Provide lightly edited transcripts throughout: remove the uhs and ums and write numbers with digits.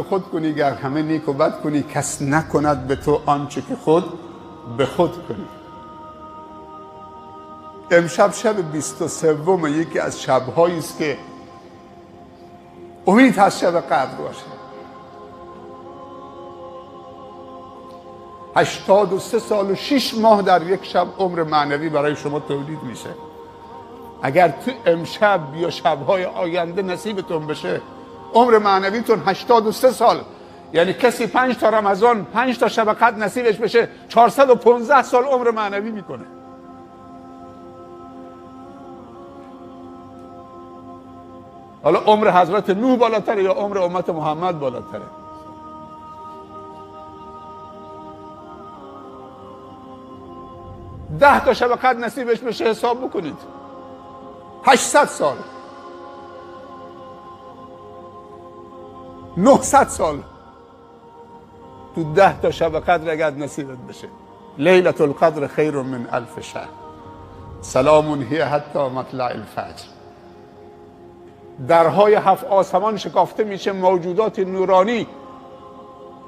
خود کنی گر همه نیک و بد کنی، کس نکند به تو آنچه که خود به خود کنی. امشب شب 23 یکی از شب‌هایی است که امید هست شب قدر باشه. 83 سال و 6 ماه در یک شب عمر معنوی برای شما تولید میشه. اگر تو امشب یا شب‌های آینده نصیبتون بشه عمر معنویتون 83 سال، یعنی کسی 5 تا رمضان 5 تا شب قدر نصیبش بشه 415 سال عمر معنوی میکنه. حالا عمر حضرت نوح بالاتره یا عمر امت محمد بالاتره؟ ده تا شب قدر نصیبش بشه حساب بکنید 800 سال 900 سال تو 10 تا شب قدر اگر نصیبت بشه. لیلة القدر خیر من الف شهر، سلام هی حتی مطلع الفجر. درهای 7 آسمان شکافته میشه، موجودات نورانی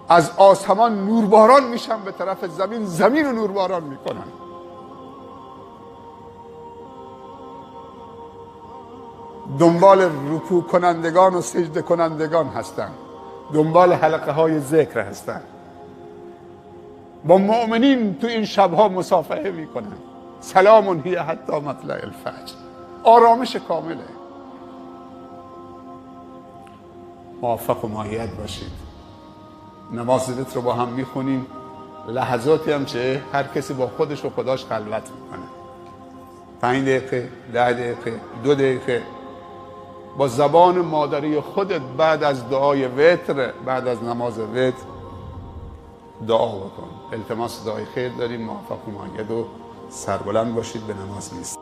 از آسمان نورباران میشن به طرف زمین، زمین رو نورباران میکنن. دنبال رکوع کنندگان و سجده کنندگان هستن، دنبال حلقه های ذکر هستن، با مؤمنین تو این شبها مصافحه میکنن. سلام هی حتی مطلع الفجر، آرامش کامله. موفق و مایت باشید. نماز وتر رو با هم میخونیم، لحظاتی هم چه هر کسی با خودش و خداش خلوت میکنه. 5 دقیقه، 10 دقیقه، 2 دقیقه با زبان مادری خودت بعد از دعای وتر، بعد از نماز وتر دعا بکن. التماس دعای خیر داریم. موفق و مایت و سربلند باشید. به نماز نیست.